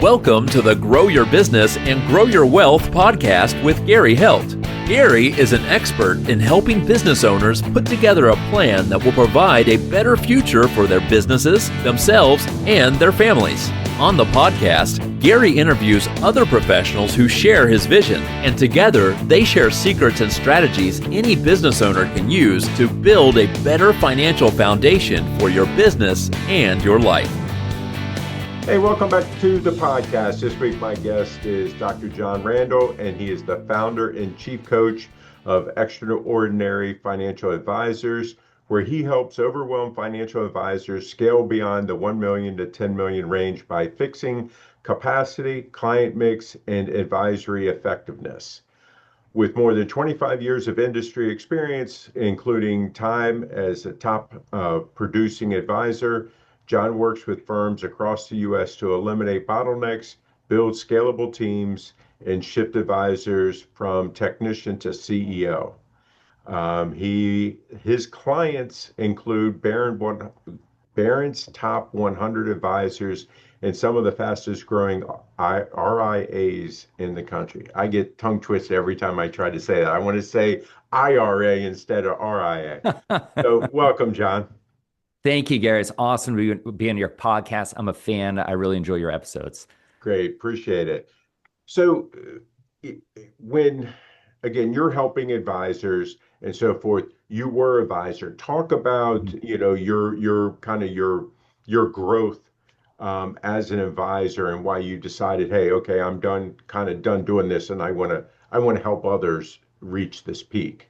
Welcome to the Grow Your Business and Grow Your Wealth podcast with Gary Heldt. Gary is an expert in helping business owners put together a plan that will provide a better future for their businesses, themselves, and their families. On the podcast, Gary interviews other professionals who share his vision, and together they share secrets and strategies any business owner can use to build a better financial foundation for your business and your life. Hey, welcome back to the podcast. This week, my guest is Dr. Jon Randall, and he is the founder and chief coach of Extraordinary Financial Advisors, where he helps overwhelmed financial advisors scale beyond the 1 million to 10 million range by fixing capacity, client mix, and advisory effectiveness. With more than 25 years of industry experience, including time as a top producing advisor, Jon works with firms across the U.S. to eliminate bottlenecks, build scalable teams, and shift advisors from technician to CEO. His clients include Barron's top 100 advisors and some of the fastest growing RIAs in the country. I get tongue twisted every time I try to say that. I want to say IRA instead of RIA. So welcome, Jon. Thank you, Gary. It's awesome to be on your podcast. I'm a fan. I really enjoy your episodes. Great. Appreciate it. So when, again, you're helping advisors and so forth, you were advisor. Talk about, your kind of your growth as an advisor and why you decided, hey, okay, I'm done doing this, and I want to help others reach this peak.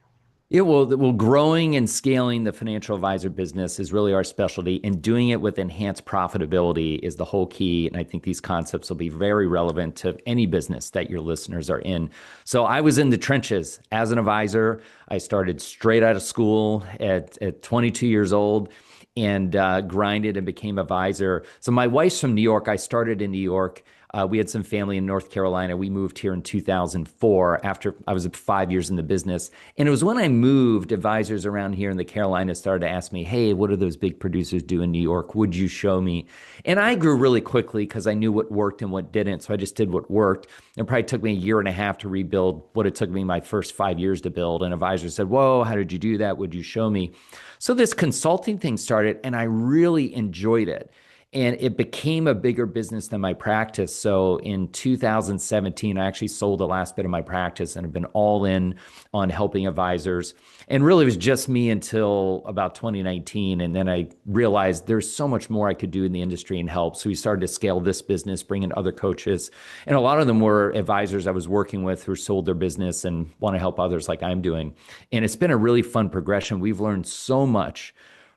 Yeah, well, growing and scaling the financial advisor business is really our specialty, and doing it with enhanced profitability is the whole key. And I think these concepts will be very relevant to any business that your listeners are in. So I was in the trenches as an advisor. I started straight out of school at 22 years old and grinded and became advisor. So my wife's from New York. I started in New York. We had some family in North Carolina. We moved here in 2004 after I was 5 years in the business. And it was when I moved, advisors around here in the Carolinas started to ask me, hey, what do those big producers do in New York? Would you show me? And I grew really quickly because I knew what worked and what didn't. So I just did what worked. It probably took me a year and a half to rebuild what it took me my first 5 years to build. And advisors said, whoa, how did you do that? Would you show me? So this consulting thing started, and I really enjoyed it. And it became a bigger business than my practice. So in 2017, I actually sold the last bit of my practice and have been all in on helping advisors. And really it was just me until about 2019. And then I realized there's so much more I could do in the industry and help. So we started to scale this business, bring in other coaches. And a lot of them were advisors I was working with who sold their business and want to help others like I'm doing. And it's been a really fun progression. We've learned so much,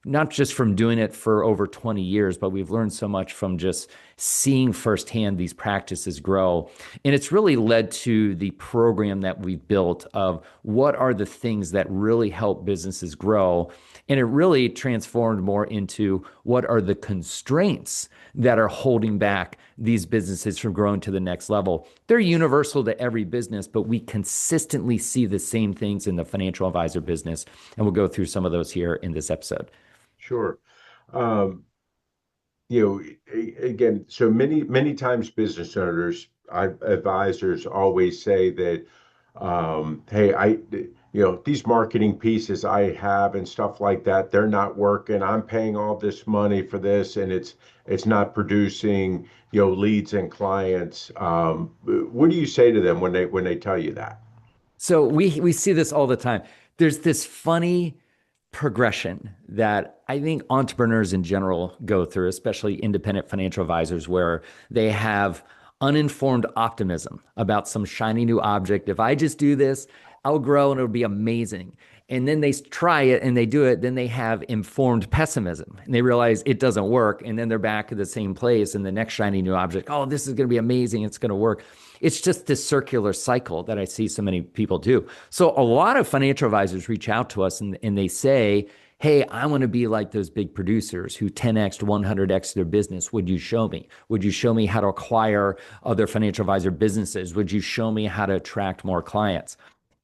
not just from doing it for over 20 years, but we've learned so much from just seeing firsthand these practices grow. And it's really led to the program that we've built of what are the things that really help businesses grow. And it really transformed more into what are the constraints that are holding back these businesses from growing to the next level. They're universal to every business, but we consistently see the same things in the financial advisor business. And we'll go through some of those here in this episode. Sure. Again, so many times business owners, advisors always say that, hey, these marketing pieces I have and stuff like that, they're not working. I'm paying all this money for this, and it's not producing, leads and clients. What do you say to them when they tell you that? So we see this all the time. There's this funny progression that I think entrepreneurs in general go through, especially independent financial advisors, where they have uninformed optimism about some shiny new object. If I just do this, I'll grow and it'll be amazing. And then they try it and they do it. Then they have informed pessimism and they realize it doesn't work. And then they're back at the same place and the next shiny new object. Oh, this is going to be amazing. It's going to work. It's just this circular cycle that I see so many people do. So a lot of financial advisors reach out to us and they say, hey, I want to be like those big producers who 10x to 100x their business. Would you show me? Would you show me how to acquire other financial advisor businesses? Would you show me how to attract more clients?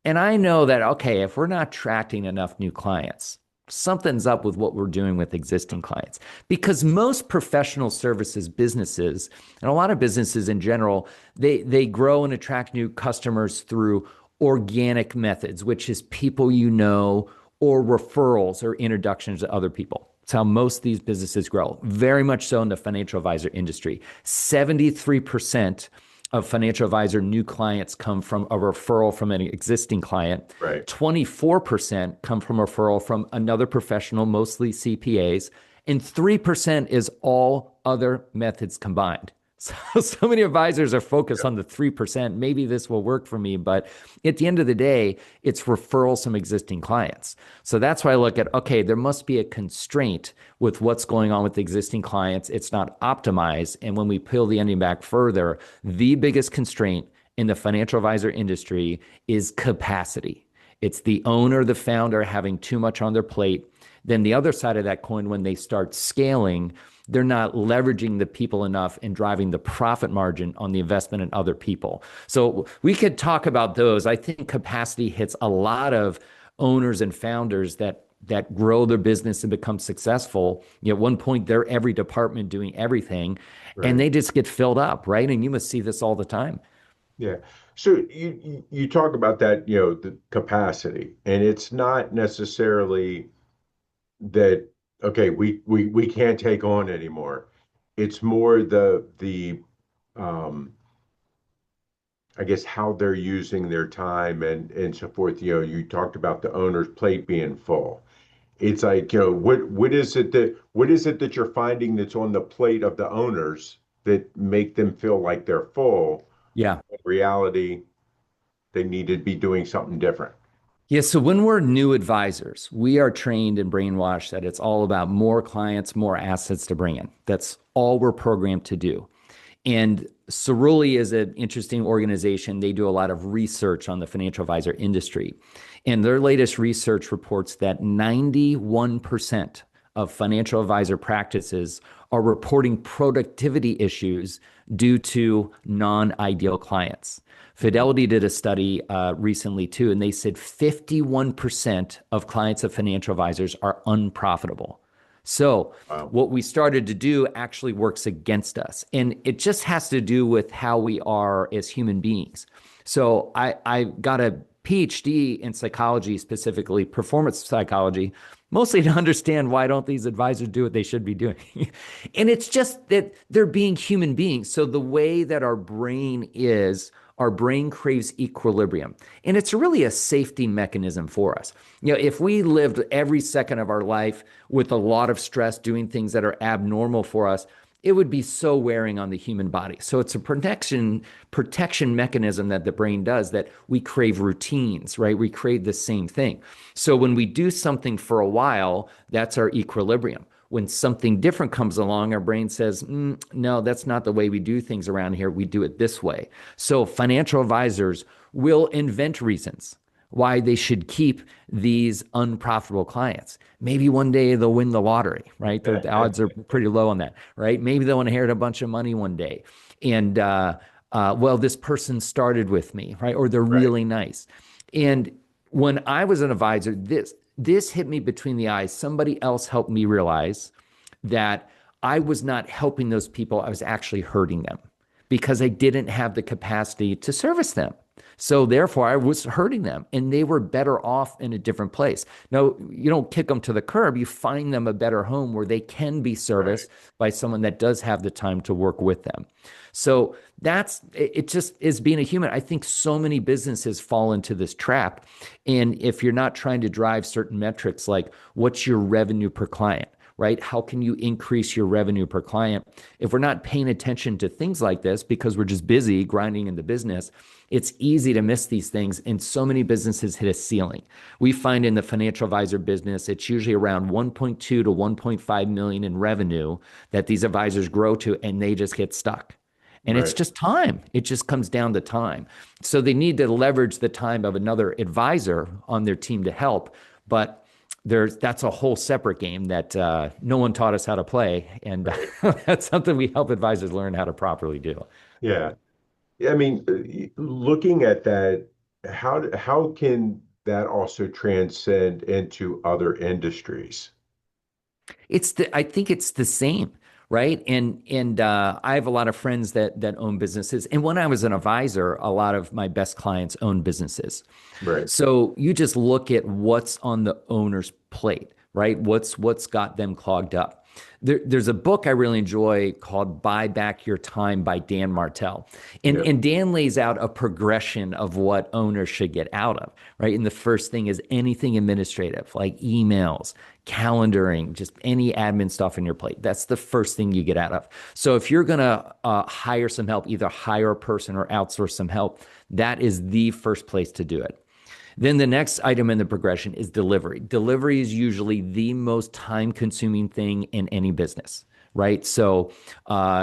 And I know that, okay, if we're not attracting enough new clients, Something's up with what we're doing with existing clients. Because most professional services businesses, and a lot of businesses in general, they grow and attract new customers through organic methods, which is people you know, or referrals or introductions to other people. It's how most of these businesses grow, very much so in the financial advisor industry. 73% of financial advisor new clients come from a referral from an existing client. Right. 24% come from a referral from another professional, mostly CPAs, and 3% is all other methods combined. So many advisors are focused on the 3%. Maybe this will work for me, but at the end of the day, it's referrals from existing clients. So that's why I look at, okay, there must be a constraint with what's going on with existing clients. It's not optimized. And when we peel the onion back further, the biggest constraint in the financial advisor industry is capacity. It's the owner, the founder having too much on their plate. Then the other side of that coin, when they start scaling, they're not leveraging the people enough and driving the profit margin on the investment in other people. So we could talk about those. I think capacity hits a lot of owners and founders that grow their business and become successful. At one point, they're every department doing everything, Right. and they just get filled up, right? And you must see this all the time. Yeah. So you talk about that, the capacity, and it's not necessarily that, okay, we can't take on anymore. It's more the I guess how they're using their time and so forth. You talked about the owner's plate being full. It's like, what is it that you're finding that's on the plate of the owners that make them feel like they're full? Yeah. In reality, they need to be doing something different. Yeah, so when we're new advisors, we are trained and brainwashed that it's all about more clients, more assets to bring in. That's all we're programmed to do. And Cerulli is an interesting organization. They do a lot of research on the financial advisor industry. And their latest research reports that 91% of financial advisor practices are reporting productivity issues due to non-ideal clients. Fidelity did a study recently too, and they said 51% of clients of financial advisors are unprofitable. So Wow. what we started to do actually works against us. And it just has to do with how we are as human beings. So I got a PhD in psychology, specifically performance psychology, mostly to understand why don't these advisors do what they should be doing. And it's just that they're being human beings. So the way that our brain craves equilibrium. And it's really a safety mechanism for us. If we lived every second of our life with a lot of stress, doing things that are abnormal for us, it would be so wearing on the human body. So it's a protection mechanism that the brain does, that we crave routines, right? We crave the same thing. So when we do something for a while, that's our equilibrium. When something different comes along, our brain says, no, that's not the way we do things around here. We do it this way. So financial advisors will invent reasons why they should keep these unprofitable clients. Maybe one day they'll win the lottery, right? The odds are pretty low on that, right? Maybe they'll inherit a bunch of money one day. And, well, this person started with me, right? Or they're really nice. And when I was an advisor, this hit me between the eyes. Somebody else helped me realize that I was not helping those people. I was actually hurting them because I didn't have the capacity to service them. So therefore, I was hurting them, and they were better off in a different place. Now, you don't kick them to the curb. You find them a better home where they can be serviced by someone that does have the time to work with them. So it just is being a human. I think so many businesses fall into this trap. And if you're not trying to drive certain metrics like what's your revenue per client, right? How can you increase your revenue per client? If we're not paying attention to things like this because we're just busy grinding in the business, it's easy to miss these things. And so many businesses hit a ceiling. We find in the financial advisor business, it's usually around 1.2 to 1.5 million in revenue that these advisors grow to, and they just get stuck. And it's just time. It just comes down to time. So they need to leverage the time of another advisor on their team to help. But that's a whole separate game that no one taught us how to play. And that's something we help advisors learn how to properly do. Yeah. I mean, looking at that, how can that also transcend into other industries? I think it's the same, right? And I have a lot of friends that own businesses. And when I was an advisor, a lot of my best clients own businesses. Right. So you just look at what's on the owner's plate, right? What's got them clogged up. There's a book I really enjoy called Buy Back Your Time by Dan Martell. Yeah. And Dan lays out a progression of what owners should get out of, right? And the first thing is anything administrative, like emails, calendaring, just any admin stuff on your plate. That's the first thing you get out of. So if you're going to hire some help, either hire a person or outsource some help, that is the first place to do it. Then the next item in the progression is delivery. Delivery is usually the most time-consuming thing in any business, right? So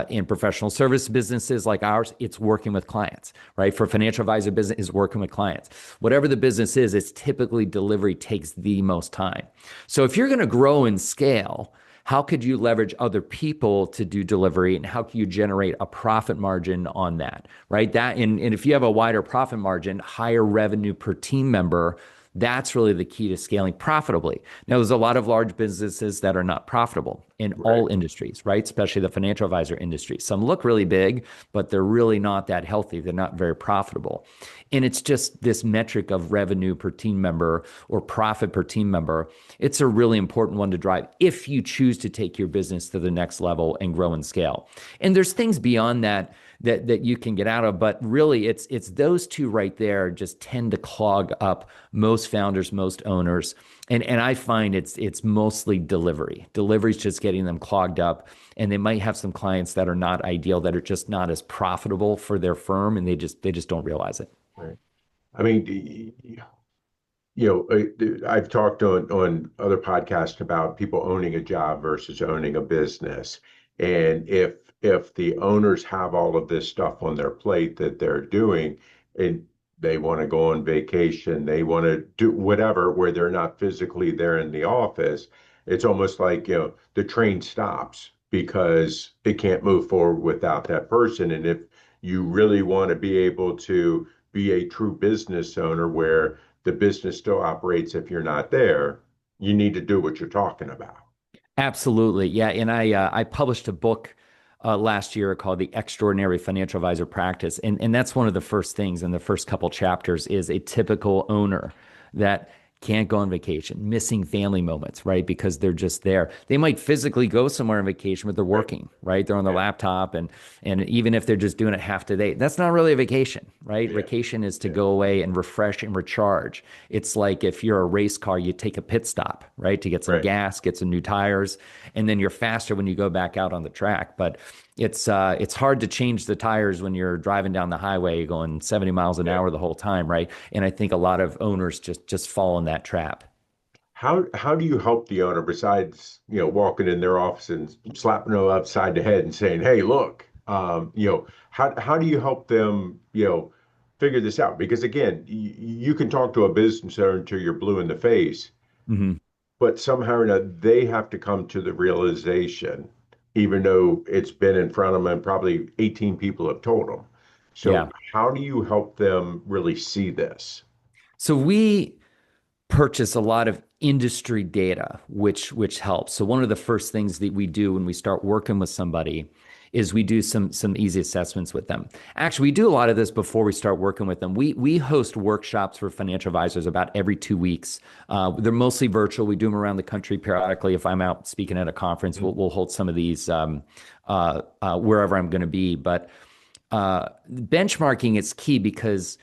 in professional service businesses like ours, it's working with clients, right? For financial advisor business, it's working with clients. Whatever the business is, it's typically delivery takes the most time. So if you're going to grow and scale, how could you leverage other people to do delivery, and how can you generate a profit margin on that, right? And if you have a wider profit margin, higher revenue per team member, that's really the key to scaling profitably. Now, there's a lot of large businesses that are not profitable in all industries, right? Especially the financial advisor industry. Some look really big, but they're really not that healthy. They're not very profitable. And it's just this metric of revenue per team member or profit per team member. It's a really important one to drive if you choose to take your business to the next level and grow and scale. And there's things beyond that you can get out of, but really it's those two right there just tend to clog up most founders, most owners. And I find it's mostly delivery. Delivery is just getting them clogged up, and they might have some clients that are not ideal, that are just not as profitable for their firm, and they just don't realize it. Right. I mean, I've talked on other podcasts about people owning a job versus owning a business. And if the owners have all of this stuff on their plate that they're doing, and they want to go on vacation, they want to do whatever where they're not physically there in the office, it's almost like, the train stops because it can't move forward without that person. And if you really want to be able to be a true business owner where the business still operates if you're not there, you need to do what you're talking about. Absolutely. Yeah. And I published a book last year called The Extraordinary Financial Advisor Practice. And that's one of the first things in the first couple chapters is a typical owner that can't go on vacation, missing family moments, right? Because they're just there. They might physically go somewhere on vacation, but they're working, right? They're on their laptop, and even if they're just doing it half the day, that's not really a vacation, right? Vacation is to go away and refresh and recharge. It's like if you're a race car, you take a pit stop, right? To get some gas, get some new tires, and then you're faster when you go back out on the track. But it's hard to change the tires when you're driving down the highway going 70 miles an hour the whole time, right? And I think a lot of owners just fall in that trap. How do you help the owner besides, walking in their office and slapping them upside the head and saying, "Hey, look," how do you help them, figure this out? Because again, you can talk to a business owner until you're blue in the face, but somehow or another, they have to come to the realization, even though it's been in front of them and probably 18 people have told them. So how do you help them really see this? So we purchase a lot of industry data, which helps. So one of the first things that we do when we start working with somebody is we do some easy assessments with them. Actually, we do a lot of this before we start working with them. We host workshops for financial advisors about every 2 weeks. They're mostly virtual. We do them around the country periodically. If I'm out speaking at a conference, we'll hold some of these wherever I'm going to be. But benchmarking is key, because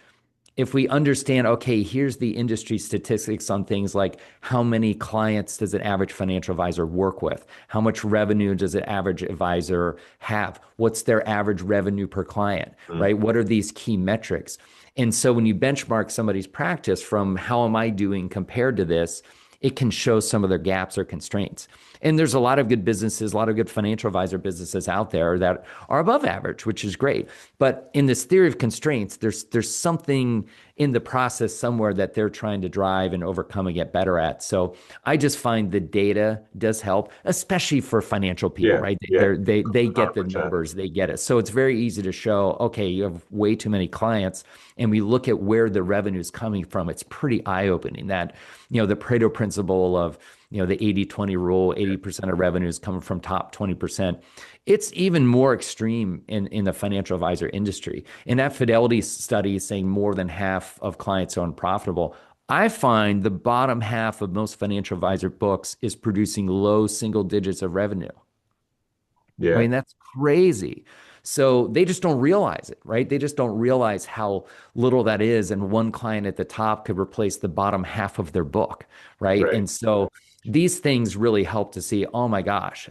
if we understand, okay, here's the industry statistics on things like how many clients does an average financial advisor work with? How much revenue does an average advisor have? What's their average revenue per client, right? What are these key metrics? And so when you benchmark somebody's practice from how am I doing compared to this, it can show some of their gaps or constraints. And there's a lot of good businesses, a lot of good financial advisor businesses out there that are above average, which is great. But in this theory of constraints, there's something in the process somewhere that they're trying to drive and overcome and get better at. So I just find the data does help, especially for financial people, Yeah, right? yeah, They get the 100%. numbers, they get it. So it's very easy to show, okay, you have way too many clients, and we look at where the revenue is coming from. It's pretty eye-opening that, the Pareto principle of, the 80-20 rule, 80% of revenues coming from top 20%. It's even more extreme in the financial advisor industry. And that Fidelity study is saying more than half of clients are unprofitable. I find the bottom half of most financial advisor books is producing low single digits of revenue. I Yeah, mean, that's crazy. So they just don't realize it, right? They just don't realize how little that is. And one client at the top could replace the bottom half of their book, right? right, And so these things really help to see, oh my gosh,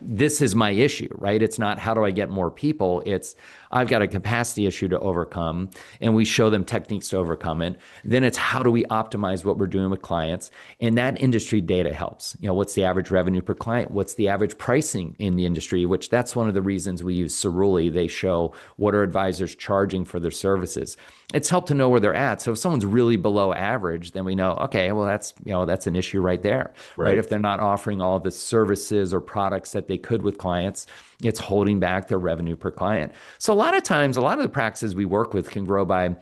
this is my issue, right? It's not how do I get more people? It's I've got a capacity issue to overcome, and we show them techniques to overcome it. Then it's how do we optimize what we're doing with clients? And that industry data helps. What's the average revenue per client? What's the average pricing in the industry? Which that's one of the reasons we use Cerulli. They show what are advisors charging for their services. It's helped to know where they're at. So if someone's really below average, then we know, okay, well, that's an issue right there, right? right, If they're not offering all the services or products that they could with clients, it's holding back their revenue per client. So a lot of times, a lot of the practices we work with can grow by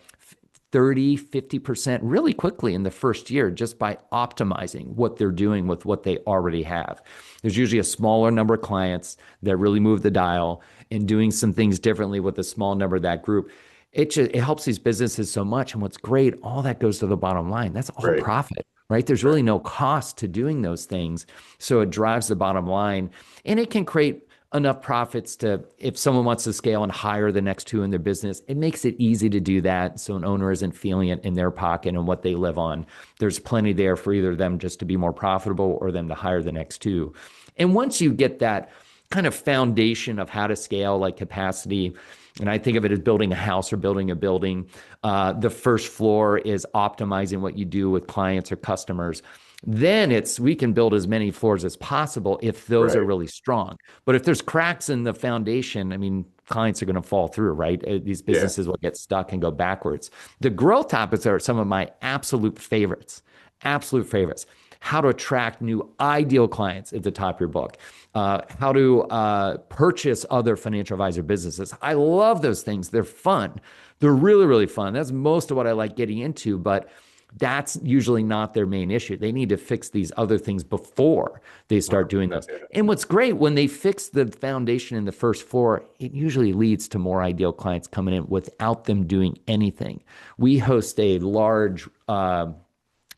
30, 50% really quickly in the first year just by optimizing what they're doing with what they already have. There's usually a smaller number of clients that really move the dial, and doing some things differently with a small number of that group. It helps these businesses so much. And what's great, all that goes to the bottom line. That's all right, profit, right? There's right, really no cost to doing those things. So it drives the bottom line, and it can create enough profits to, if someone wants to scale and hire the next two in their business, it makes it easy to do that. So an owner isn't feeling it in their pocket and what they live on. There's plenty there for either them just to be more profitable or them to hire the next two. And once you get that kind of foundation of how to scale, like capacity, and I think of it as building a house or building a building. The first floor is optimizing what you do with clients or customers. Then we can build as many floors as possible if those are right. really strong. But if there's cracks in the foundation, I mean, clients are going to fall through, right? These Yeah, businesses will get stuck and go backwards. The growth topics are some of my absolute favorites. Absolute favorites. How to attract new ideal clients at the top of your book. How to purchase other financial advisor businesses. I love those things. They're fun. They're really, really fun. That's most of what I like getting into, but that's usually not their main issue. They need to fix these other things before they start doing 100%. those. Yeah. And what's great, when they fix the foundation in the first floor, it usually leads to more ideal clients coming in without them doing anything. We host a large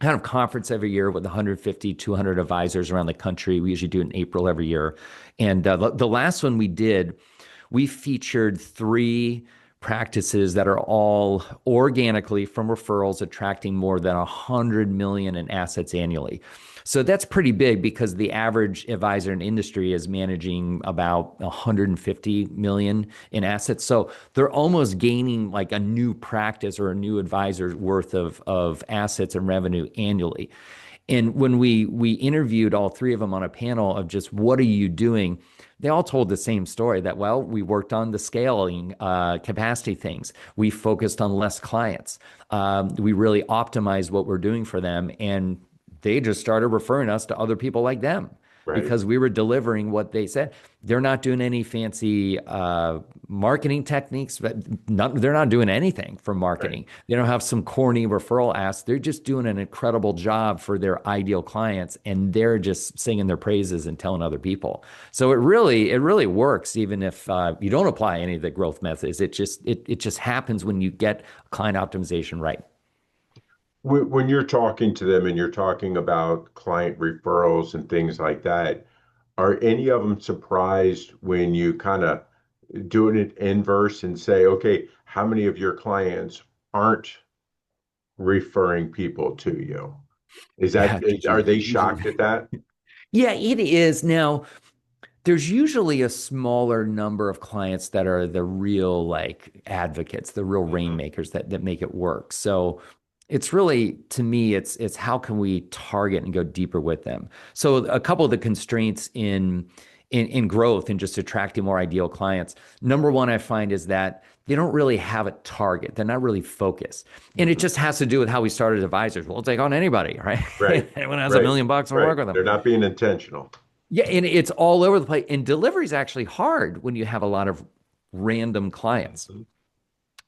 kind of conference every year with 150, 200 advisors around the country. We usually do it in April every year. And the last one we did, we featured three practices that are all organically from referrals attracting more than 100 million in assets annually. So that's pretty big because the average advisor in industry is managing about 150 million in assets. So they're almost gaining like a new practice or a new advisor's worth of assets and revenue annually. And when we interviewed all three of them on a panel of just what are you doing, they all told the same story that, well, we worked on the scaling capacity things. We focused on less clients. We really optimized what we're doing for them. And they just started referring us to other people like them Right. because we were delivering what they said. They're not doing any fancy marketing techniques, but they're not doing anything for Right. marketing. They don't have some corny referral asks. They're just doing an incredible job for their ideal clients, and they're just singing their praises and telling other people. So it really works, even if you don't apply any of the growth methods. It just happens when you get client optimization right. When you're talking to them and you're talking about client referrals and things like that, are any of them surprised when you kind of do it inverse and say, okay, how many of your clients aren't referring people to you? Is Yeah, that, are they usually. shocked at that? Yeah, it is. Now, there's usually a smaller number of clients that are the real like advocates, the real Mhm. rainmakers that make it work. So It's really, to me, it's how can we target and go deeper with them. So a couple of the constraints in growth and just attracting more ideal clients. Number one, I find is that they don't really have a target. They're not really focused. And it Mhm. just has to do with how we started advisors. We'll take on anybody, right? Right, Anyone has a right, million bucks and we'll right. work with them. They're not being intentional. Yeah, and it's all over the place. And delivery is actually hard when you have a lot of random clients. Mhm.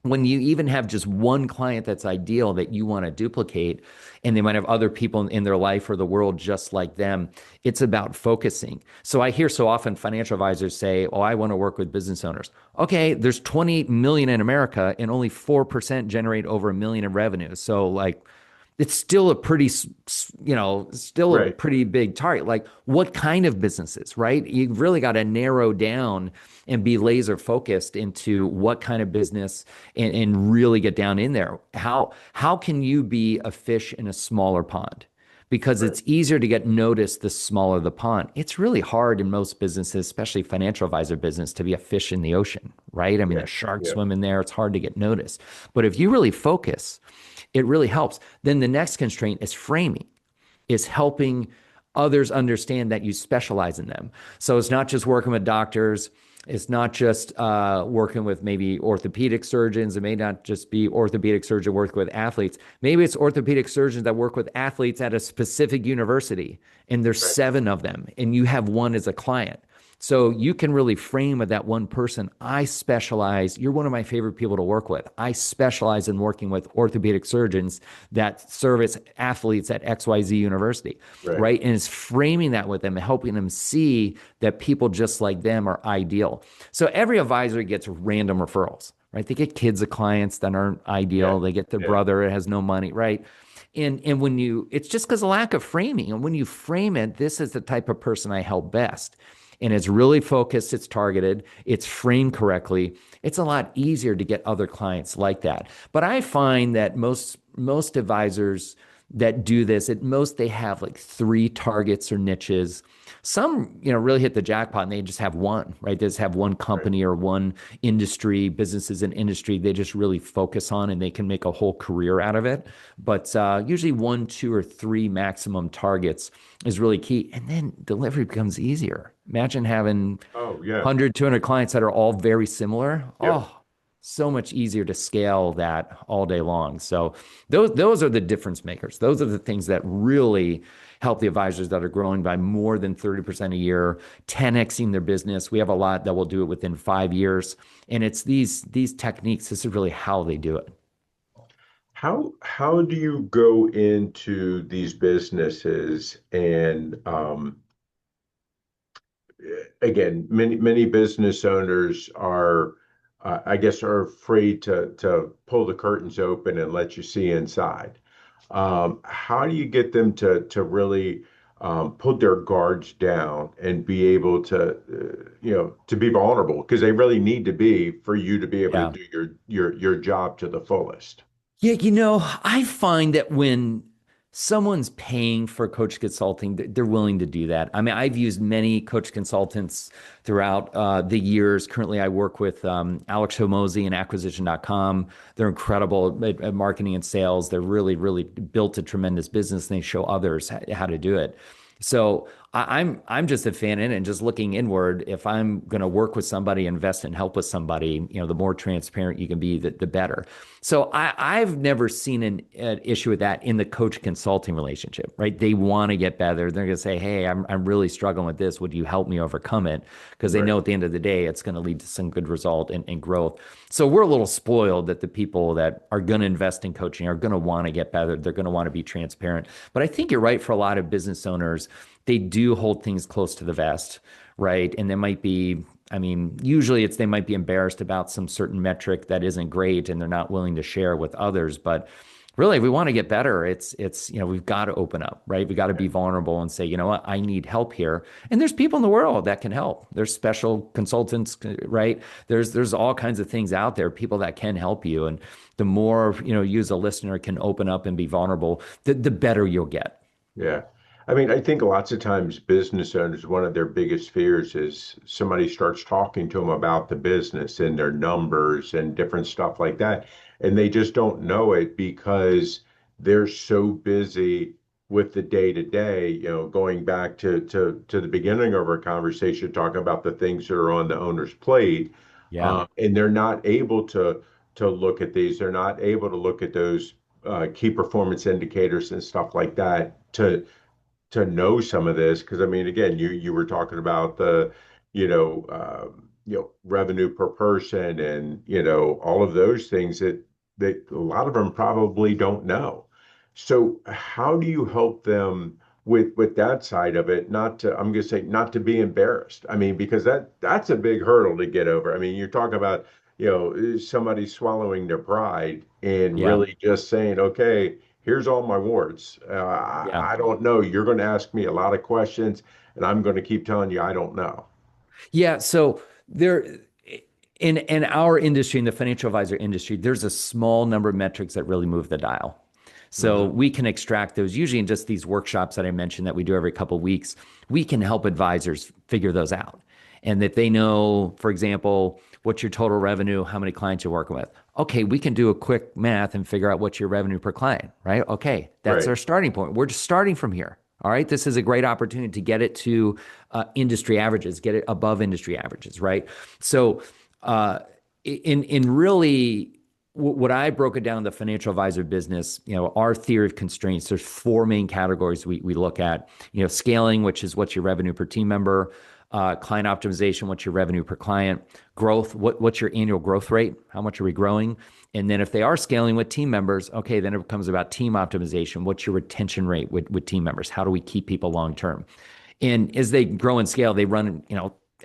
When you even have just one client that's ideal that you want to duplicate, and they might have other people in their life or the world just like them, it's about focusing. So I hear so often financial advisors say, "Oh, I want to work with business owners." Okay, there's 28 million in America, and only 4% generate over a million in revenue. So, like, it's still a pretty, still a Right, pretty big target. Like, what kind of businesses, right? You really got to narrow down and be laser focused into what kind of business, and really get down in there. How can you be a fish in a smaller pond? Because right. it's easier to get noticed the smaller the pond. It's really hard in most businesses, especially financial advisor business, to be a fish in the ocean, right? I mean, Yeah, the sharks yeah, swim in there. It's hard to get noticed. But if you really focus, it really helps. Then the next constraint is framing, is helping others understand that you specialize in them. So it's not just working with doctors. It's not just working with maybe orthopedic surgeons. It may not just be orthopedic surgeon working with athletes. Maybe it's orthopedic surgeons that work with athletes at a specific university, and there's right, 7 of them, and you have one as a client. So you can really frame with that one person. I specialize, you're one of my favorite people to work with. I specialize in working with orthopedic surgeons that service athletes at XYZ University, right. right? And it's framing that with them and helping them see that people just like them are ideal. So every advisor gets random referrals, right? They get kids of clients that aren't Yeah, ideal. They get their yeah. brother that has no money, right? And when you, it's just because of lack of framing. And when you frame it, this is the type of person I help best. And it's really focused, it's targeted, it's framed correctly. It's a lot easier to get other clients like that. But I find that most advisors that do this, at most they have like 3 targets or niches. Some, really hit the jackpot and they just have one, right? They just have one Right. company or one industry, businesses in industry they just really focus on, and they can make a whole career out of it. But usually 1, 2, or 3 maximum targets is really key. And then delivery becomes easier. Imagine having Oh, yeah. 100, 200 clients that are all very similar. Yep. Oh, so much easier to scale that all day long. So those are the difference makers. Those are the things that really help the advisors that are growing by more than 30% a year, 10xing their business. We have a lot that will do it within 5 years. And it's these techniques. This is really how they do it. How do you go into these businesses and again, many business owners are, I guess, are afraid to pull the curtains open and let you see inside. How do you get them to really put their guards down and be able to, to be vulnerable because they really need to be for you to be able to Yeah. do your job to the fullest. Yeah, I find that when someone's paying for coach consulting, they're willing to do that. I mean, I've used many coach consultants throughout the years. Currently, I work with Alex Homozy and acquisition.com. They're incredible at marketing and sales. They're really, really built a tremendous business, and they show others how to do it. So I'm just a fan in it and just looking inward. If I'm going to work with somebody, invest and help with somebody, the more transparent you can be, the better. So I've never seen an issue with that in the coach consulting relationship, right? They want to get better. They're going to say, "Hey, I'm really struggling with this. Would you help me overcome it?" Because they Right. know at the end of the day, it's going to lead to some good result and growth. So we're a little spoiled that the people that are going to invest in coaching are going to want to get better. They're going to want to be transparent. But I think you're right, for a lot of business owners, they do hold things close to the vest, right? And they might be, I mean, usually they might be embarrassed about some certain metric that isn't great and they're not willing to share with others. But really, if we want to get better, we've got to open up, right? We got to be vulnerable and say, "You know what, I need help here." And there's people in the world that can help. There's special consultants, right? There's all kinds of things out there, people that can help you. And the more, you as a listener can open up and be vulnerable, the better you'll get. Yeah. I mean, I think lots of times business owners, one of their biggest fears is somebody starts talking to them about the business and their numbers and different stuff like that. And they just don't know it because they're so busy with the day to day, going back to the beginning of our conversation, talking about the things that are on the owner's plate, Yeah. and they're not able to look at these. They're not able to look at those key performance indicators and stuff like that to know some of this. Because I mean, again, you were talking about the revenue per person, and all of those things that a lot of them probably don't know. So how do you help them with that side of it? Not to, I'm going to say, not to be embarrassed. I mean, because that's a big hurdle to get over. I mean, you're talking about somebody swallowing their pride and Yeah. really just saying, okay, here's all my warts. Yeah. I don't know. You're going to ask me a lot of questions, and I'm going to keep telling you I don't know. Yeah. So there in our industry, in the financial advisor industry, there's a small number of metrics that really move the dial. So Hmm. we can extract those usually in just these workshops that I mentioned that we do every couple of weeks. We can help advisors figure those out. And that they know, for example, what's your total revenue, how many clients you're working with. Okay, we can do a quick math and figure out what's your revenue per client, right? Okay, that's Right. our starting point. We're just starting from here. All right, this is a great opportunity to get it to industry averages, get it above industry averages, right? So, in really what I broke it down in the financial advisor business, our theory of constraints, there's four main categories we look at. Scaling, which is what's your revenue per team member, client optimization, what's your revenue per client, growth, what's your annual growth rate, how much are we growing? And then if they are scaling with team members, okay, then it becomes about team optimization. What's your retention rate with team members? How do we keep people long term? And as they grow and scale, they run,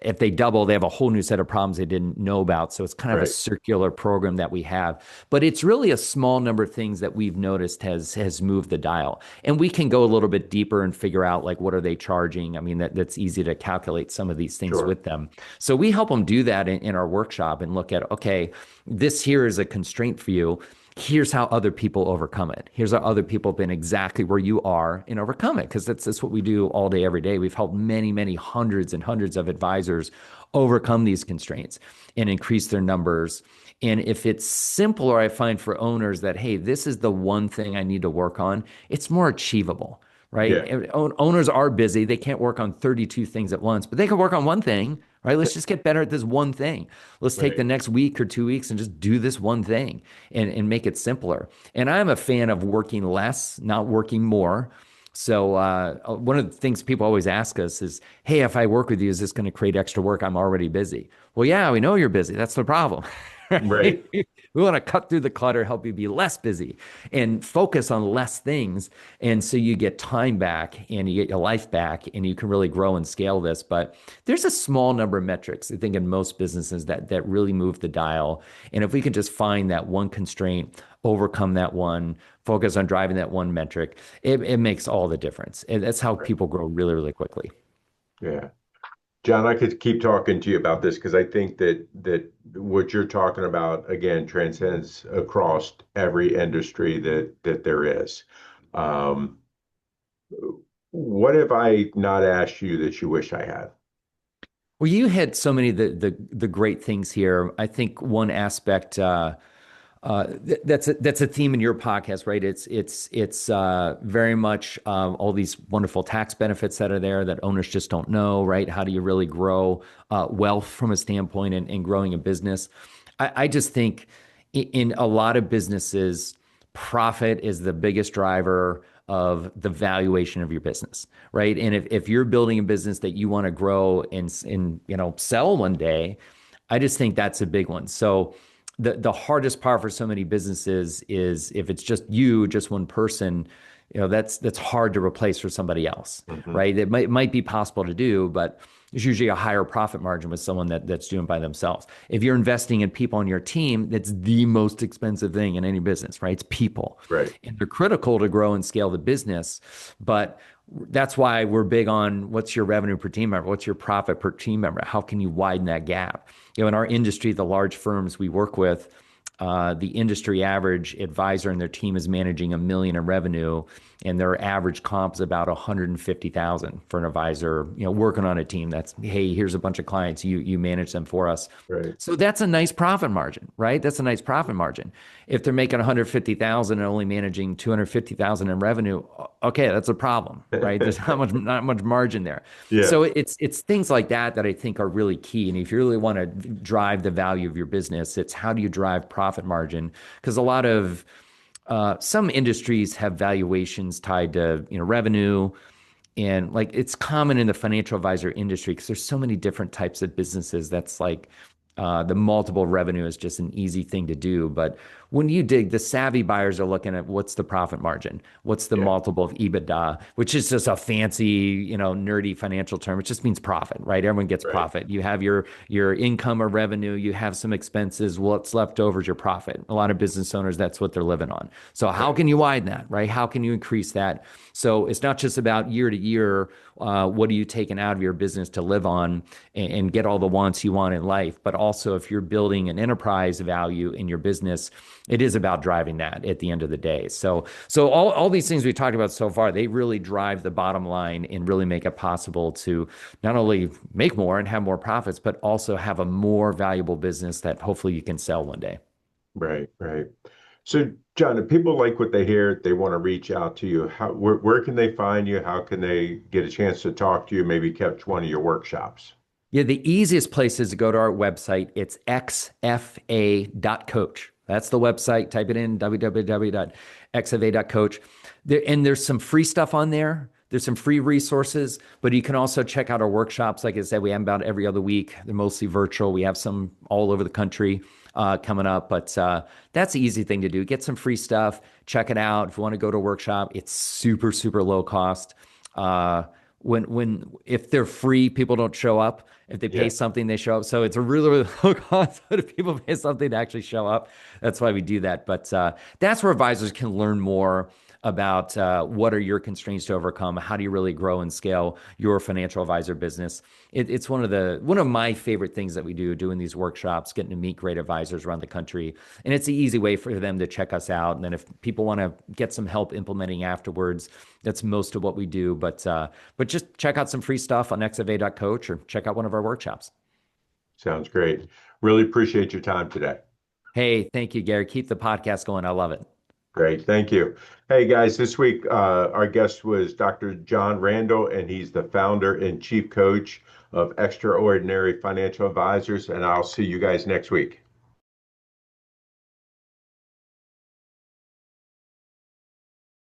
if they double, they have a whole new set of problems they didn't know about. So it's kind of a Right. circular program that we have. But it's really a small number of things that we've noticed has moved the dial. And we can go a little bit deeper and figure out like what are they charging? I mean, that's easy to calculate some of these things Sure. with them. So we help them do that in our workshop and look at, okay, this here is a constraint for you. Here's how other people overcome it. Here's how other people have been exactly where you are and overcome it. Because that's what we do all day, every day. We've helped many, many hundreds and hundreds of advisors overcome these constraints and increase their numbers. And if it's simpler, I find for owners that, hey, this is the one thing I need to work on, it's more achievable, right? Yeah. Owners are busy. They can't work on 32 things at once, but they can work on one thing, right? Let's just get better at this one thing. Let's take the Right. next week or 2 weeks and just do this one thing and make it simpler. And I'm a fan of working less, not working more. So one of the things people always ask us is, hey, if I work with you, is this going to create extra work? I'm already busy. Well, yeah, we know you're busy. That's the problem. Right. Right? We want to cut through the clutter, help you be less busy and focus on less things. And so you get time back and you get your life back and you can really grow and scale this. But there's a small number of metrics, I think, in most businesses that really move the dial. And if we can just find that one constraint, overcome that one, focus on driving that one metric, it makes all the difference. And that's how Right. people grow really, really quickly. Yeah. John, I could keep talking to you about this because I think that what you're talking about again transcends across every industry that there is. Um, what have I not asked you that you wish I had? Well, you had so many of the great things here. I think one aspect that's a theme in your podcast, right? It's very much all these wonderful tax benefits that are there that owners just don't know, right? How do you really grow wealth from a standpoint and growing a business? I just think in a lot of businesses, profit is the biggest driver of the valuation of your business, right? And if you're building a business that you want to grow and sell one day, I just think that's a big one. So the hardest part for so many businesses is if it's just you, just one person, that's hard to replace for somebody else, Hmm. right? It might be possible to do, but there's usually a higher profit margin with someone that's doing it by themselves. If you're investing in people on your team, that's the most expensive thing in any business, right? It's people. Right. And they're critical to grow and scale the business. But that's why we're big on what's your revenue per team member? What's your profit per team member? How can you widen that gap? In our industry, the large firms we work with, the industry average advisor and their team is managing 1 million in revenue, and their average comp is about 150,000 for an advisor, working on a team that's, hey, here's a bunch of clients, you manage them for us. Right. So that's a nice profit margin, right? That's a nice profit margin. If they're making 150,000 and only managing 250,000 in revenue, okay, that's a problem, right? There's not much margin there. Yeah. So it's things like that that I think are really key. And if you really want to drive the value of your business, it's how do you drive profit margin? Because a lot of some industries have valuations tied to revenue, and like it's common in the financial advisor industry because there's so many different types of businesses. That's like the multiple revenue is just an easy thing to do. But when you dig, the savvy buyers are looking at what's the profit margin, what's the Yeah. multiple of EBITDA, which is just a fancy, nerdy financial term. It just means profit, right? Everyone gets Right. profit. You have your income or revenue, you have some expenses. What's left over is your profit. A lot of business owners, that's what they're living on. So how Right. can you widen that, right? How can you increase that? So it's not just about year to year. What are you taking out of your business to live on and get all the wants you want in life? But also, if you're building an enterprise value in your business, it is about driving that at the end of the day. So all these things we talked about so far, they really drive the bottom line and really make it possible to not only make more and have more profits, but also have a more valuable business that hopefully you can sell one day. Right. Right. So, John, if people like what they hear, they want to reach out to you. Where can they find you? How can they get a chance to talk to you? Maybe catch one of your workshops. Yeah, the easiest place is to go to our website. It's xfa.coach. That's the website. Type it in, www.xfa.coach. There's some free stuff on there. There's some free resources, but you can also check out our workshops. Like I said, we have about every other week. They're mostly virtual. We have some all over the country coming up, but that's the easy thing to do. Get some free stuff. Check it out. If you want to go to a workshop, it's super, super low cost. If they're free, people don't show up. If they pay Yeah. something, they show up. So it's a really, really low cost. But if people pay something to actually show up, that's why we do that. But that's where advisors can learn more about what are your constraints to overcome. How do you really grow and scale your financial advisor business? It's one of my favorite things that we do, doing these workshops, getting to meet great advisors around the country. And it's an easy way for them to check us out. And then if people want to get some help implementing afterwards, that's most of what we do. But just check out some free stuff on xfa.coach or check out one of our workshops. Sounds great. Really appreciate your time today. Hey, thank you, Gary. Keep the podcast going. I love it. Great. Thank you. Hey, guys, this week our guest was Dr. Jon Randall, and he's the founder and chief coach of Extraordinary Financial Advisors. And I'll see you guys next week.